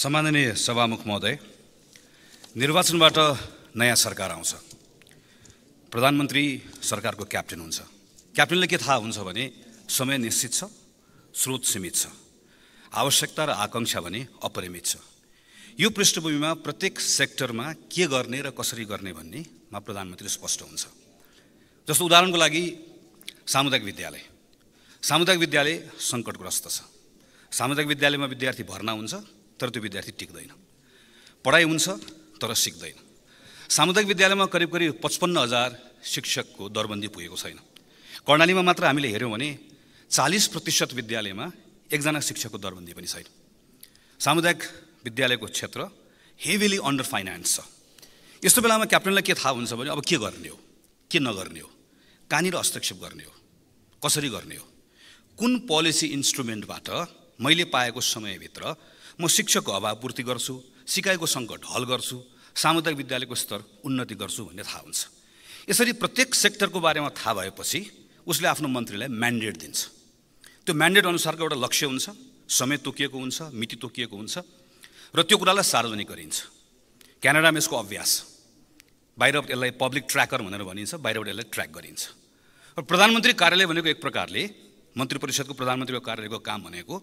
सम्माननीय सभामुख महोदय, निर्वाचनबाट नयाँ सरकार आउँछ। प्रधानमन्त्री सरकारको क्याप्टेन हुन्छ। क्याप्टेनले के थाहा हुन्छ भने समय निश्चित छ, स्रोत सीमित छ, आवश्यकता र आकांक्षा भने अपरिमित छ। यो पृष्ठभूमिमा प्रत्येक सेक्टरमा के गर्ने र कसरी गर्ने भन्नेमा प्रधानमन्त्री स्पष्ट हुन्छ। जस्तो उदाहरणको लागि सामुदायिक विद्यालय। सामुदायिक विद्यालय सङ्कटग्रस्त छ। सामुदायिक विद्यालयमा विद्यार्थी भर्ना हुन्छ तर त्यो विद्यार्थी टिक्दैन। पढाइ हुन्छ तर सिक्दैन। सामुदायिक विद्यालयमा करिब 55,000 शिक्षकको दरबन्दी पुगेको छैन। कर्णालीमा मात्र हामीले हेर्यौँ भने 40% विद्यालयमा एकजना शिक्षकको दरबन्दी पनि छैन। सामुदायिक विद्यालयको क्षेत्र हेभिली अन्डर फाइनान्स छ। यस्तो बेलामा क्याप्टेनलाई के थाहा हुन्छ भने अब के गर्ने हो, के नगर्ने हो, कहाँनिर हस्तक्षेप गर्ने हो, कसरी गर्ने हो, कुन पोलिसी इन्स्ट्रुमेन्टबाट मैले पाएको समयभित्र म शिक्षकको अभाव पूर्ति गर्छु, सिकाइको सङ्कट हल गर्छु, सामुदायिक विद्यालयको स्तर उन्नति गर्छु भन्ने थाहा हुन्छ। यसरी प्रत्येक सेक्टरको बारेमा थाहा भएपछि उसले आफ्नो मन्त्रीलाई म्यान्डेट दिन्छ। त्यो म्यान्डेट अनुसारको एउटा लक्ष्य हुन्छ, समय तोकिएको हुन्छ, मिति तोकिएको हुन्छ र त्यो कुरालाई सार्वजनिक गरिन्छ। क्यानाडामा यसको अभ्यास, बाहिर यसलाई पब्लिक ट्र्याकर भनेर भनिन्छ, बाहिरबाट यसलाई ट्र्याक गरिन्छ। र प्रधानमन्त्री कार्यालय भनेको एक प्रकारले मन्त्री परिषदको प्रधानमन्त्रीको कार्यालयको काम भनेको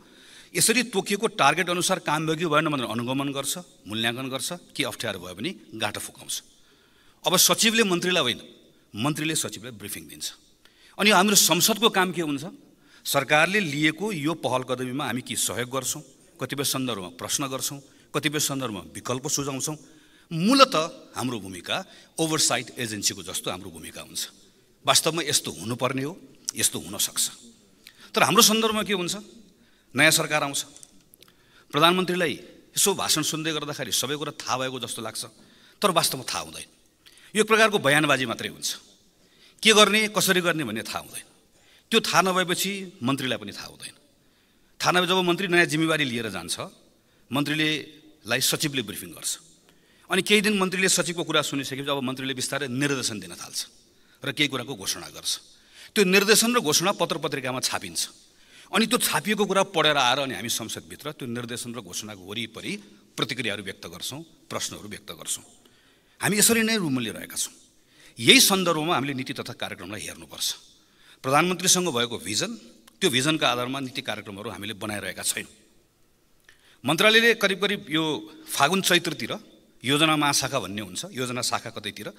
यसरी तोकिएको टार्गेट अनुसार काम भयो कि भएन भनेर अनुगमन गर्छ, मूल्याङ्कन गर्छ, के अप्ठ्यारो भयो भने गाँठो फुकाउँछ। अब सचिवले मन्त्रीलाई होइन, मन्त्रीले सचिवलाई ब्रिफिङ दिन्छ। अनि हाम्रो संसदको काम के हुन्छ? सरकारले लिएको यो पहल कदमीमा हामी के सहयोग गर्छौँ, कतिपय सन्दर्भमा प्रश्न गर्छौँ, कतिपय सन्दर्भमा विकल्प सुझाउँछौँ। मूलतः हाम्रो भूमिका ओभरसाइट एजेन्सीको जस्तो हाम्रो भूमिका हुन्छ। वास्तवमा यस्तो हुनुपर्ने हो, यस्तो हुन सक्छ। तर हाम्रो सन्दर्भमा के हुन्छ? नयाँ सरकार आउँछ, प्रधानमन्त्रीलाई यसो भाषण सुन्दै गर्दाखेरि सबै कुरा थाहा भएको जस्तो लाग्छ, तर वास्तवमा थाहा हुँदैन। यो एक प्रकारको बयानबाजी मात्रै हुन्छ। के गर्ने, कसरी गर्ने भन्ने थाहा हुँदैन। त्यो थाहा नभएपछि मन्त्रीलाई पनि थाहा हुँदैन। थाहा नभए जब मन्त्री नयाँ जिम्मेवारी लिएर जान्छ, मन्त्रीलाई सचिवले ब्रिफिङ गर्छ। अनि केही दिन मन्त्रीले सचिवको कुरा सुनिसकेपछि अब मन्त्रीले बिस्तारै निर्देशन दिन थाल्छ र केही कुराको घोषणा गर्छ। त्यो निर्देशन र घोषणा पत्रिकामा छापिन्छ। अनि त्यो छापिएको कुरा पढेर आएर अनि हामी संसदभित्र त्यो निर्देशन र घोषणाको वरिपरि प्रतिक्रियाहरू व्यक्त गर्छौँ, प्रश्नहरू व्यक्त गर्छौँ। हामी यसरी नै रुमलिरहेका छौँ। यही सन्दर्भमा हामीले नीति तथा कार्यक्रमलाई हेर्नुपर्छ। प्रधानमन्त्रीसँग भएको भिजन, त्यो भिजनका आधारमा नीति कार्यक्रमहरू हामीले बनाइरहेका छैनौँ। मन्त्रालयले करिब यो फागुन चैत्रतिर योजना महाशाखा भन्ने हुन्छ, योजना शाखा कतैतिर,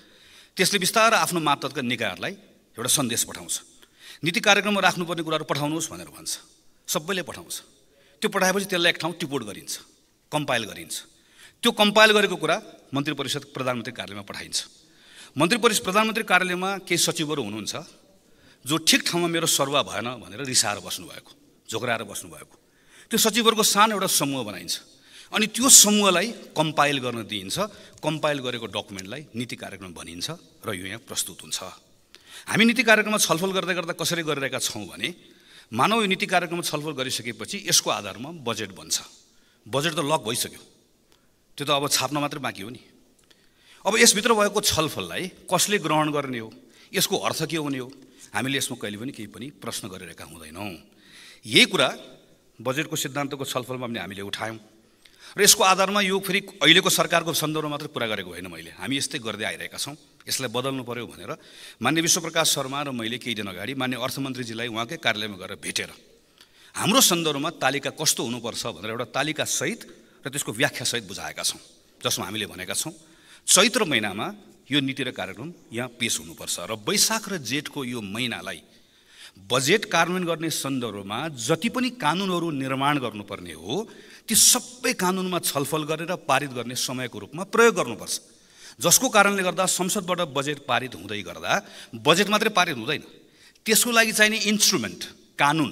त्यसले बिस्तारै आफ्नो मातहतका निकायहरूलाई एउटा सन्देश पठाउँछ। नीति कार्यक्रममा राख्नुपर्ने कुराहरू पठाउनुहोस् भनेर भन्छ। सबैले पठाउँछ। त्यो पठाएपछि त्यसलाई एक ठाउँ टिपोट गरिन्छ, कम्पाइल गरिन्छ। त्यो कम्पाइल गरेको कुरा मन्त्री परिषद प्रधानमन्त्री कार्यालयमा पठाइन्छ। प्रधानमन्त्री कार्यालयमा केही सचिवहरू हुनुहुन्छ जो ठिक ठाउँमा मेरो सरुवा भएन भनेर रिसाएर बस्नुभएको, झोक्राएर बस्नुभएको। त्यो सचिवहरूको सानो एउटा समूह बनाइन्छ। अनि त्यो समूहलाई कम्पाइल गर्न दिइन्छ। कम्पाइल गरेको डकुमेन्टलाई नीति कार्यक्रम भनिन्छ र यो यहाँ प्रस्तुत हुन्छ। हामी नीति कार्यक्रममा छलफल गर्दै गर्दा कसरी गरिरहेका छौँ भने, मानव यो नीति कार्यक्रममा छलफल गरिसकेपछि यसको आधारमा बजेट बन्छ। बजेट त लक भइसक्यो, त्यो त अब छाप्न मात्रै बाँकी हो नि। अब यसभित्र भएको छलफललाई कसले ग्रहण गर्ने हो, यसको अर्थ के हुने हो, हामीले यसमा कहिले पनि केही पनि प्रश्न गरिरहेका हुँदैनौँ। यही कुरा बजेटको सिद्धान्तको छलफलमा पनि हामीले उठायौँ र यसको आधारमा यो फेरि अहिलेको सरकारको सन्दर्भमा मात्रै कुरा गरेको होइन। हामी यस्तै गर्दै आइरहेका छौँ। यसलाई बदल्नु पर्यो भनेर मान्य विश्वप्रकाश शर्मा र मैले केही दिन अगाडि मान्य अर्थमन्त्रीजीलाई उहाँकै कार्यालयमा गएर भेटेर हाम्रो सन्दर्भमा तालिका कस्तो हुनुपर्छ भनेर एउटा तालिकासहित र त्यसको व्याख्यासहित बुझाएका छौँ, जसमा हामीले भनेका छौँ चैत्र महिनामा यो नीति र कार्यक्रम यहाँ पेश हुनुपर्छ र वैशाख र जेठको यो महिनालाई बजेट कार्यान्वयन गर्ने सन्दर्भमा जति पनि कानुनहरू निर्माण गर्नुपर्ने हो ती सबै कानुनमा छलफल गरेर पारित गर्ने समयको रूपमा प्रयोग गर्नुपर्छ। जसको कारणले गर्दा संसदबाट बजेट पारित हुँदै गर्दा बजेट मात्रै पारित हुँदैन, त्यसको लागि चाहिने इन्स्ट्रुमेन्ट, कानुन,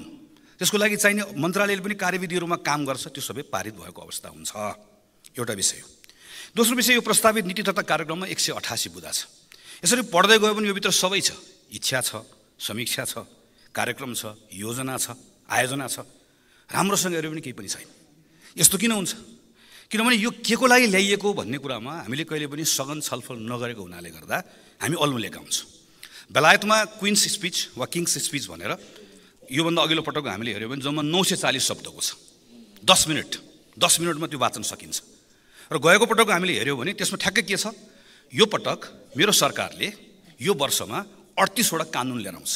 त्यसको लागि चाहिने मन्त्रालयले पनि कार्यविधिहरूमा काम गर्छ, त्यो सबै पारित भएको अवस्था हुन्छ। एउटा विषय हो। दोस्रो विषय, यो प्रस्तावित नीति तथा कार्यक्रममा 188 बुँदा छ। यसरी पढ्दै गयो भने यो भित्र सबै छ। इच्छा छ, समीक्षा छ, कार्यक्रम छ, योजना छ, आयोजना छ। राम्रोसँग हेऱ्यो भने केही पनि छैन। यस्तो किन हुन्छ? किनभने यो के को लागि ल्याइएको भन्ने कुरामा हामीले कहिले पनि सघन छलफल नगरेको हुनाले गर्दा हामी अल्मुलेका हुन्छौँ। बेलायतमा क्विन्स स्पिच वा किङ्स स्पिच भनेर योभन्दा अघिल्लो पटक हामीले हेऱ्यौँ भने जम्मा 940 शब्दको छ। 10 मिनट 10 मिनटमा त्यो वाचन सकिन्छ। र गएको पटक हामीले हेर्यौँ भने त्यसमा ठ्याक्कै के छ, यो पटक मेरो सरकारले यो वर्षमा 38 वटा कानुन लिएर आउँछ।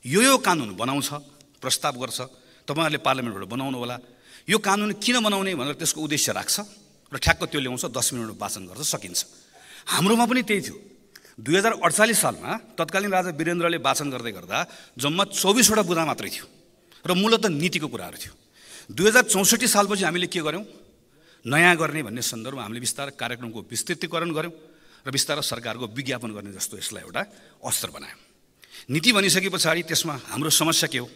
यो कानुन बनाउँछ, प्रस्ताव गर्छ, तपाईहरुले पार्लियामेन्टबाट बनाउनु होला। यो कानुन किन बनाउने भनेर त्यसको उद्देश्य राख्छ र ठ्याक्क त्यो ल्याउँछ, 10 मिनटमा वाचन गर्छ, सकिन्छ। हाम्रोमा पनि त्यही थियो। 2048 सालमा तत्कालीन राजा वीरेन्द्रले वाचन गर्दै गर्दा जम्मा 24 वटा बुँदा मात्रै थियो र मूलतः नीतिको कुराहरू थियो। 2064 सालपछि हामीले के गर्यौं, नयाँ गर्ने भन्ने सन्दर्भमा हामीले बिस्तारै कार्यक्रमको विस्तृतीकरण गर्यौं र बिस्तारै सरकारको विज्ञापन गर्ने जस्तो यसलाई एउटा अस्त्र बनायौं। नीति बनिसके पछाडि त्यसमा हाम्रो समस्या के हो,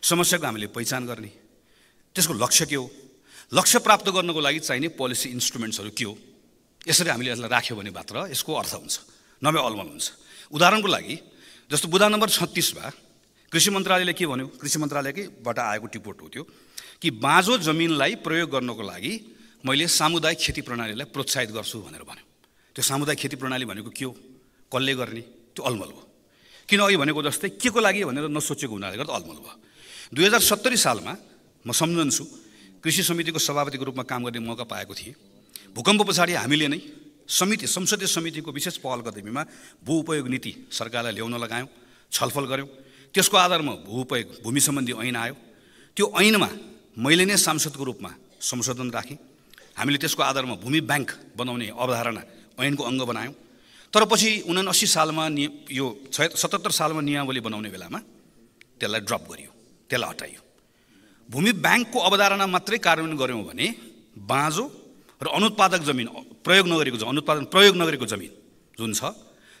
समस्याको हामीले पहिचान गर्ने, त्यसको लक्ष्य के हो, लक्ष्य प्राप्त गर्नको लागि चाहिने पोलिसी इन्स्ट्रुमेन्ट्सहरू के हो, यसरी हामीले यसलाई राख्यो भने मात्र यसको अर्थ हुन्छ, नभए अलमल हुन्छ। उदाहरणको लागि जस्तो बुँदा नम्बर 36 मा कृषि मन्त्रालयले के भन्यो, कृषि मन्त्रालयबाट आएको टिपोट हो त्यो कि बाँझो जमिनलाई प्रयोग गर्नको लागि मैले सामुदायिक खेती प्रणालीलाई प्रोत्साहित गर्छु भनेर भन्यो। त्यो सामुदायिक खेती प्रणाली भनेको के हो, कसले गर्ने, त्यो अलमल हो। किन अघि भनेको जस्तै के को लागि भनेर नसोचेको हुनाले गर्दा अलमल भयो। 2070 सालमा म सम्झन्छु कृषि समितिको सभापतिको रूपमा काम गर्ने मौका पाएको थिएँ। भूकम्प पछाडि हामीले नै संसदीय समितिको विशेष पहल कदमीमा भू उपयोग नीति सरकारलाई ल्याउन लगायौँ, छलफल गऱ्यौँ। त्यसको आधारमा भू उपयोग भूमि सम्बन्धी ऐन आयो। त्यो ऐनमा मैले नै सांसदको रूपमा संशोधन राखेँ। हामीले त्यसको आधारमा भूमि ब्याङ्क बनाउने अवधारणा ऐनको अङ्ग बनायौँ। तर पछि 79 सालमा यो 77 सालमा नियमावली बनाउने बेलामा त्यसलाई ड्रप गरियो, त्यसलाई हटाइयो। भूमि ब्याङ्कको अवधारणा मात्रै कार्यान्वयन गऱ्यौँ भने बाँझो र अनुत्पादक जमिन प्रयोग नगरेको जमिन जुन छ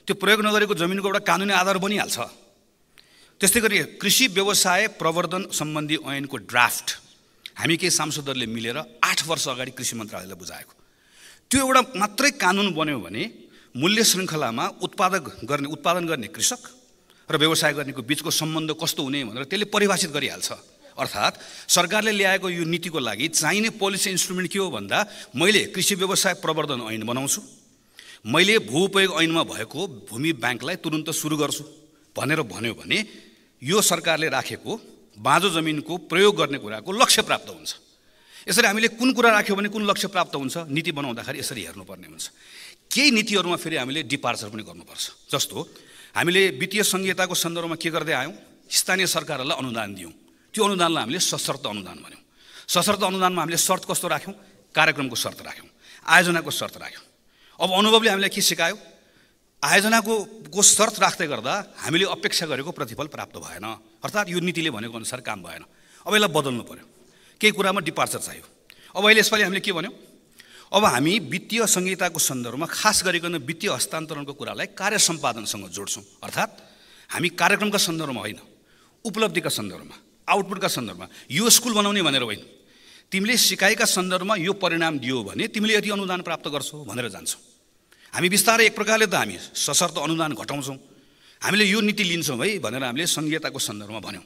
त्यो प्रयोग नगरेको जमिनको एउटा कानुनी आधार बनिहाल्छ। त्यस्तै गरी कृषि व्यवसाय प्रवर्धन सम्बन्धी ऐनको ड्राफ्ट हामी केही सांसदहरूले मिलेर 8 वर्ष अगाडि कृषि मन्त्रालयलाई बुझाएको। त्यो एउटा मात्रै कानुन बन्यो भने मूल्य श्रृङ्खलामा उत्पादन गर्ने कृषक र व्यवसाय गर्नेको बीचको सम्बन्ध कस्तो हुने भनेर त्यसले परिभाषित गरिहाल्छ। अर्थात् सरकारले ल्याएको यो नीतिको लागि चाहिने पोलिसी इन्स्ट्रुमेन्ट के हो भन्दा मैले कृषि व्यवसाय प्रवर्धन ऐन बनाउँछु, मैले भू उपयोग ऐनमा भएको भूमि ब्याङ्कलाई तुरुन्त सुरु गर्छु भनेर भन्यो भने यो सरकारले राखेको बाँझो जमिनको प्रयोग गर्ने कुराको लक्ष्य प्राप्त हुन्छ। यसरी हामीले कुन कुरा राख्यो भने कुन लक्ष्य प्राप्त हुन्छ, नीति बनाउँदाखेरि यसरी हेर्नुपर्ने हुन्छ। केही नीतिहरूमा फेरि हामीले डिपार्चर पनि गर्नुपर्छ। जस्तो हामीले वित्तीय संहिताको सन्दर्भमा के गर्दै आयौँ, स्थानीय सरकारहरूलाई अनुदान दियौँ। त्यो अनुदानलाई हामीले सशर्त अनुदान भन्यौँ। सशर्त अनुदानमा हामीले शर्त कस्तो राख्यौँ, कार्यक्रमको शर्त राख्यौँ, आयोजनाको शर्त राख्यौँ। अब अनुभवले हामीलाई के सिकायो, आयोजनाको शर्त राख्दै गर्दा हामीले अपेक्षा गरेको प्रतिफल प्राप्त भएन, अर्थात् यो नीतिले भनेको अनुसार काम भएन। अब यसलाई बदल्नु पर्यो, केही कुरामा डिपार्चर चाहियो। अब अहिले यसपालि हामीले के भन्यौँ, अब हामी वित्तीय संहिताको सन्दर्भमा खास गरिकन वित्तीय हस्तान्तरणको कुरालाई कार्य सम्पादनसँग जोड्छौँ। अर्थात् हामी कार्यक्रमका सन्दर्भमा होइन, उपलब्धिका सन्दर्भमा, आउटपुटका सन्दर्भमा, यो स्कुल बनाउने भनेर होइन, तिमीले सिकाइका सन्दर्भमा यो परिणाम दियो भने तिमीले यति अनुदान प्राप्त गर्छौ भनेर जान्छौ। हामी बिस्तारै एक प्रकारले त हामी सशर्त अनुदान घटाउँछौँ, हामीले यो नीति लिन्छौँ है भनेर हामीले संहिताको सन्दर्भमा भन्यौँ।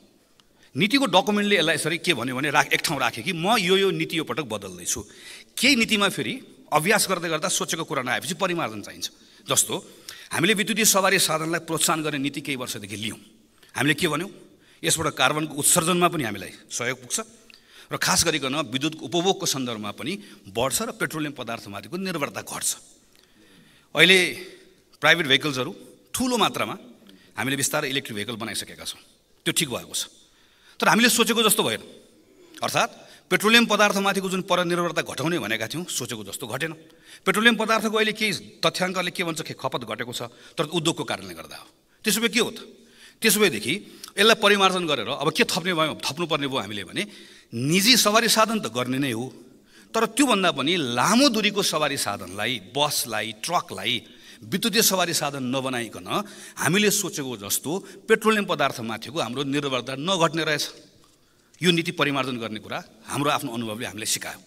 नीतिको डकुमेन्टले यसलाई यसरी के भन्यो भने एक ठाउँ राखे कि म यो नीति यो पटक बदल्दैछु। केही नीतिमा फेरि अभ्यास गर्दै गर्दा सोचेको कुरा नआएपछि परिमार्जन चाहिन्छ। जस्तो हामीले विद्युतीय सवारी साधनलाई प्रोत्साहन गर्ने नीति केही वर्षदेखि लियौँ। हामीले के भन्यौँ, यसबाट कार्बनको उत्सर्जनमा पनि हामीलाई सहयोग पुग्छ र खास गरिकन विद्युत उपभोगको सन्दर्भमा पनि बढ्छ र पेट्रोलियम पदार्थमाथिको निर्भरता घट्छ। अहिले प्राइभेट भेहिकल्सहरू ठुलो मात्रामा हामीले बिस्तारै इलेक्ट्रिक भेहिकल बनाइसकेका छौँ, त्यो ठिक भएको छ। तर हामीले सोचेको जस्तो भएन, अर्थात् पेट्रोलियम पदार्थमाथिको जुन परनिर्भरता घटाउने भनेका थियौँ सोचेको जस्तो घटेन। पेट्रोलियम पदार्थको अहिले केही तथ्याङ्कले के भन्छ कि खपत घटेको छ, तर उद्योगको कारणले गर्दा हो। त्यसो भए के हो त, त्यसो भएदेखि यसलाई परिमार्जन गरेर अब के थप्नुपर्ने भयो हामीले भने निजी सवारी साधन त गर्ने नै हो, तर त्योभन्दा पनि लामो दूरीको सवारी साधनलाई, बसलाई, ट्रकलाई विद्युतीय सवारी साधन नबनाइकन हामीले सोचेको जस्तो पेट्रोलियम पदार्थमाथिको हाम्रो निर्भरता नघट्ने रहेछ। यो नीति परिमार्जन गर्ने कुरा हाम्रो आफ्नो अनुभवले हामीले सिकायो।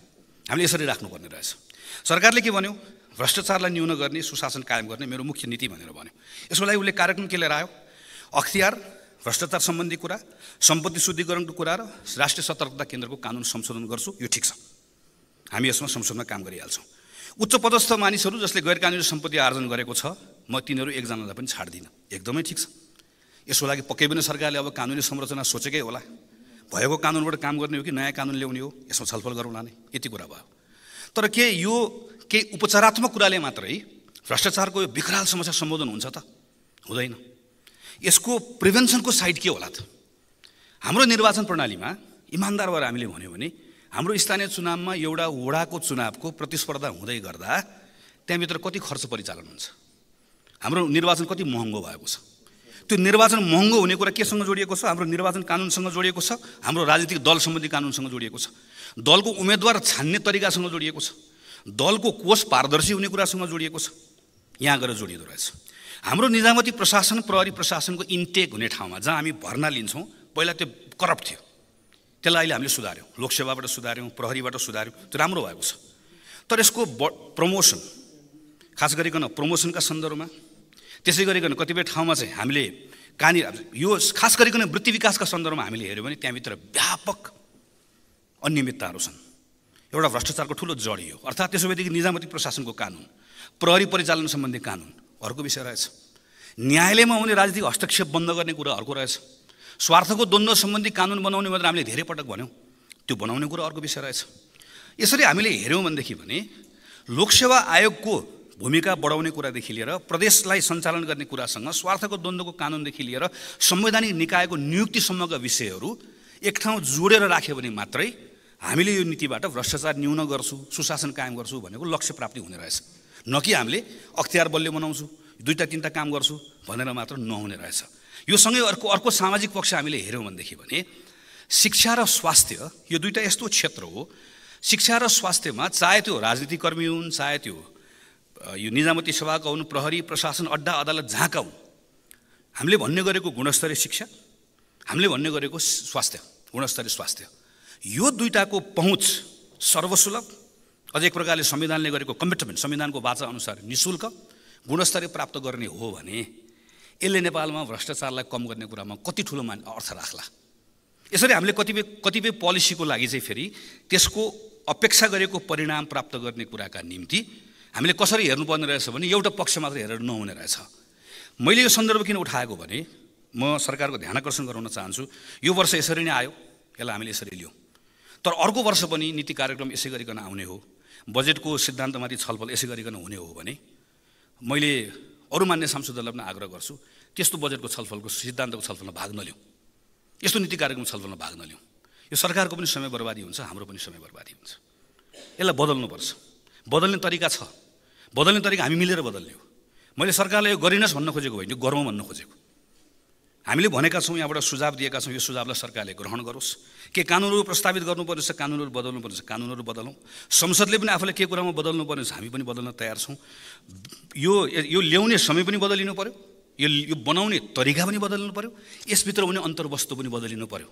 हामीले यसरी राख्नुपर्ने रहेछ। सरकारले के भन्यो, भ्रष्टाचारलाई न्यून गर्ने, सुशासन कायम गर्ने मेरो मुख्य नीति भनेर भन्यो। यसको लागि उसले कार्यक्रम के लिएर आयो, अख्तियार, भ्रष्टाचार सम्बन्धी कुरा, सम्पत्ति शुद्धिकरणको कुरा र राष्ट्रिय सतर्कता केन्द्रको कानुन संशोधन गर्छु। यो ठिक छ, हामी यसमा संशोधनमा काम गरिहाल्छौँ। उच्च पदस्थ मानिसहरू जसले गैर कानुनी सम्पत्ति आर्जन गरेको छ, म तिनीहरू एकजनालाई पनि छाड्दिनँ, एकदमै ठिक छ। यसको लागि पक्कै पनि सरकारले अब कानुनी संरचना सोचेकै होला। भएको कानुनबाट काम गर्ने हो कि नयाँ कानुन ल्याउने हो, यसमा छलफल गरौँला नै, यति कुरा भयो। तर के यो केही उपचारात्मक कुराले मात्रै भ्रष्टाचारको यो विकराल समस्या सम्बोधन हुन्छ त? हुँदैन। यसको प्रिभेन्सनको साइड के होला त? हाम्रो निर्वाचन प्रणालीमा इमान्दार भएर हामीले भन्यो भने हाम्रो स्थानीय चुनावमा एउटा वडाको चुनावको प्रतिस्पर्धा हुँदै गर्दा त्यहाँभित्र कति खर्च परिचालन हुन्छ, हाम्रो निर्वाचन कति महँगो भएको छ। त्यो निर्वाचन महँगो हुने कुरा केसँग जोडिएको छ? हाम्रो निर्वाचन कानुनसँग जोडिएको छ, हाम्रो राजनीतिक दल सम्बन्धी कानुनसँग जोडिएको छ, दलको उम्मेदवार छान्ने तरिकासँग जोडिएको छ, दलको कोष पारदर्शी हुने कुरासँग जोडिएको छ। यहाँ गएर जोडिँदो रहेछ। हाम्रो निजामती प्रशासन, प्रहरी प्रशासनको इन्टेक हुने ठाउँमा जहाँ हामी भर्ना लिन्छौँ, पहिला त्यो करप्ट थियो, त्यसलाई अहिले हामीले सुधार्यौँ, लोकसेवाबाट सुधार्यौँ, प्रहरीबाट सुधार्यौँ, त्यो राम्रो भएको छ। तर यसको प्रमोसन, खास गरिकन प्रमोसनका सन्दर्भमा, त्यसै गरिकन कतिपय ठाउँमा चाहिँ हामीले कहाँनिर यो खास गरिकन वृत्ति विकासका सन्दर्भमा हामीले हेऱ्यौँ भने त्यहाँभित्र व्यापक अनियमितताहरू छन्। एउटा भ्रष्टाचारको ठुलो जडी हो। अर्थात् त्यसो भएदेखि निजामती प्रशासनको कानुन, प्रहरी परिचालन सम्बन्धी कानुन अर्को विषय रहेछ, न्यायालयमा हुने राजनीतिक हस्तक्षेप बन्द गर्ने कुरा अर्को रहेछ, स्वार्थको द्वन्द्व सम्बन्धी कानुन बनाउने भनेर हामीले धेरै पटक भन्यौँ, त्यो बनाउने कुरा अर्को विषय रहेछ। यसरी हामीले हेऱ्यौँ भनेदेखि भने लोकसेवा आयोगको भूमिका बढाउने कुरादेखि लिएर प्रदेशलाई सञ्चालन गर्ने कुरासँग स्वार्थको द्वन्द्वको कानुनदेखि लिएर संवैधानिक निकायको नियुक्तिसम्मका विषयहरू एक ठाउँ जोडेर राख्यो भने मात्रै हामीले यो नीतिबाट भ्रष्टाचार न्यून गर्छु, सुशासन कायम गर्छु भनेको लक्ष्य प्राप्ति हुने रहेछ। न कि हामीले अख्तियार बलियो बनाउँछु, दुईटा तिनवटा काम गर्छु भनेर मात्र नहुने रहेछ। यो सँगै अर्को सामाजिक पक्ष हामीले हेऱ्यौँ भनेदेखि भने शिक्षा र स्वास्थ्य, यो दुईटा यस्तो क्षेत्र हो, शिक्षा र स्वास्थ्यमा चाहे त्यो राजनीतिक कर्मी हुन्, चाहे त्यो यो निजामती सेवाका हुन्, प्रहरी प्रशासन अड्डा अदालत जहाँका हुन्, हामीले भन्ने गरेको गुणस्तरीय शिक्षा, हामीले भन्ने गरेको स्वास्थ्य, गुणस्तरीय स्वास्थ्य, यो दुईटाको पहुँच सर्वसुलभ, अझै एक प्रकारले संविधानले गरेको कमिटमेन्ट, संविधानको वाचा अनुसार निःशुल्क गुणस्तरीय प्राप्त गर्ने हो भने यसले नेपालमा भ्रष्टाचारलाई कम गर्ने कुरामा कति ठुलो अर्थ राख्ला। यसरी हामीले कतिपय पोलिसीको लागि चाहिँ फेरि त्यसको अपेक्षा गरेको परिणाम प्राप्त गर्ने कुराका निम्ति हामीले कसरी हेर्नुपर्ने रहेछ भने एउटा पक्ष मात्र हेरेर नहुने रहेछ। मैले यो सन्दर्भ किन उठाएको भने म सरकारको ध्यानाकर्षण गराउन चाहन्छु, यो वर्ष यसरी नै आयो, यसलाई हामीले यसरी लियौँ, तर अर्को वर्ष पनि नीति कार्यक्रम यसै गरिकन आउने हो, बजेटको सिद्धान्तमाथि छलफल यसै गरिकन हुने हो भने मैले अरू मान्य सांसदहरूलाई पनि आग्रह गर्छु त्यस्तो बजेटको छलफलको सिद्धान्तको छलफलमा भाग नलिउँ, यस्तो नीति कार्यक्रमको छलफलमा भाग नलिउँ। यो सरकारको पनि समय बर्बादी हुन्छ, हाम्रो पनि समय बर्बादी हुन्छ। यसलाई बदल्नुपर्छ। बदल्ने तरिका छ, बदल्ने तरिका हामी मिलेर बदल्ने हो। मैले सरकारलाई यो गरिनस् भन्न खोजेको होइन, यो गरौँ भन्न खोजेको। हामीले भनेका छौँ, यहाँबाट सुझाव दिएका छौँ, यो सुझावलाई सरकारले ग्रहण गरोस्। के कानुनहरू प्रस्तावित गर्नुपर्ने छ, कानुनहरू बदल्नुपर्ने छ, कानुनहरू बदलौँ। संसदले पनि आफूलाई के कुरामा बदल्नुपर्ने छ, हामी पनि बदल्न तयार छौँ। यो ल्याउने समय पनि बदलिनु पऱ्यो, यो बनाउने तरिका पनि बदलिनु पऱ्यो, यसभित्र हुने अन्तर्वस्तु पनि बदलिनु पऱ्यो।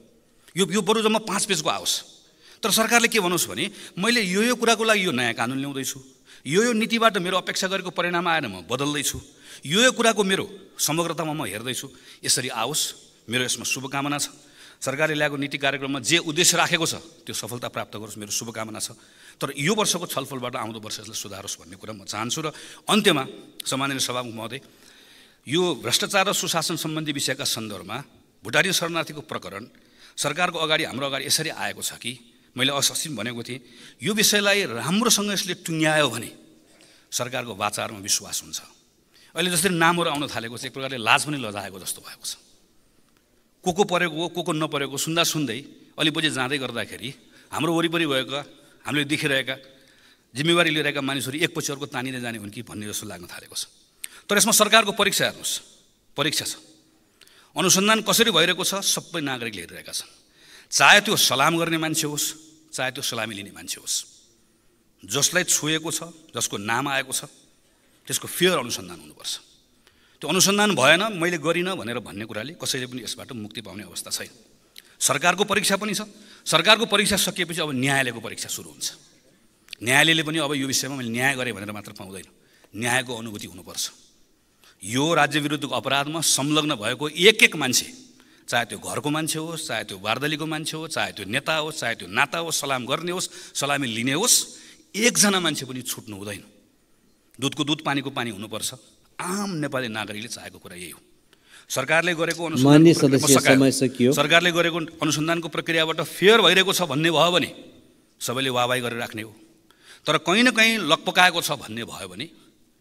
यो बरु जम्मा 5 पेजको आओस्। तर सरकारले के भन्नुहोस् भने मैले यो कुराको लागि यो नयाँ कानुन ल्याउँदैछु, यो नीतिबाट मेरो अपेक्षा गरेको परिणाम आएर म बदल्दैछु, यो कुराको मेरो समग्रतामा म हेर्दैछु, यसरी आओस्। मेरो यसमा शुभकामना छ। सरकारले ल्याएको नीति कार्यक्रममा जे उद्देश्य राखेको छ त्यो सफलता प्राप्त गरोस्, मेरो शुभकामना छ। तर यो वर्षको छलफलबाट आउँदो वर्ष यसलाई सुधारोस् भन्ने कुरा म चाहन्छु। र अन्त्यमा सम्माननीय सभामुख महोदय, यो भ्रष्टाचार र सुशासन सम्बन्धी विषयका सन्दर्भमा भुटानी शरणार्थीको प्रकरण सरकारको अगाडि, हाम्रो अगाडि यसरी आएको छ कि मैले अस्ति भनेको थिएँ, यो विषयलाई राम्रोसँग यसले टुङ्ग्यायो भने सरकारको वाचारमा विश्वास हुन्छ। अहिले जसरी नामहरू आउन थालेको छ, एक प्रकारले लाज पनि लजाएको जस्तो भएको छ। को परेको हो, को नपरेको सुन्दै अलिपछि जाँदै गर्दाखेरि हाम्रो वरिपरि भएका, हामीले देखिरहेका, जिम्मेवारी लिइरहेका मानिसहरू एकपछि अर्को तानिँदै जाने हुन् कि भन्ने जस्तो लाग्न थालेको छ। तर यसमा सरकारको परीक्षा हेर्नुहोस्, परीक्षा छ। अनुसन्धान कसरी भइरहेको छ सबै नागरिकले हेरिरहेका छन्। चाहे त्यो सलाम गर्ने मान्छे होस्, चाहे त्यो सलामी लिने मान्छे होस्, जसलाई छोएको छ, जसको नाम आएको छ, त्यसको फेयर अनुसन्धान हुनुपर्छ। त्यो अनुसन्धान भएन, मैले गरिनँ भनेर भन्ने कुराले कसैले पनि यसबाट मुक्ति पाउने अवस्था छैन। सरकारको परीक्षा पनि छ। सरकारको परीक्षा सकिएपछि अब न्यायालयको परीक्षा सुरु हुन्छ। न्यायालयले पनि अब यो विषयमा मैले न्याय गरेँ भनेर मात्र पाउँदैन, न्यायको अनुभूति हुनुपर्छ। यो राज्य विरुद्धको अपराधमा संलग्न भएको एक मान्छे, चाहे त्यो घरको मान्छे होस्, चाहे त्यो वार्दलीको मान्छे होस्, चाहे त्यो नेता होस्, चाहे त्यो नाता होस्, सलाम गर्ने होस्, सलामी लिने होस्, एकजना मान्छे पनि छुट्नु हुँदैन। दुधको दुध, पानीको पानी हुनुपर्छ। आम नेपाली नागरिकले चाहेको कुरा यही हो। सरकारले गरेको मान्य सदस्य समय सकियो। सरकारले गरेको अनुसन्धानको प्रक्रियाबाट फेयर भइरहेको छ भन्ने भयो भने सबैले वाहवाही गरेर राख्ने हो। तर कहीँ न कहीँ लकपकाएको छ भन्ने भयो भने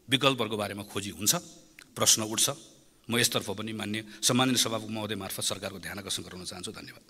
विकल्पहरूको बारेमा खोजी हुन्छ, प्रश्न उठ्छ। म यसतर्फ पनि सम्माननीय सभामुख महोदय मार्फत सरकारको ध्यान आकर्षण गराउन चाहन्छु। धन्यवाद।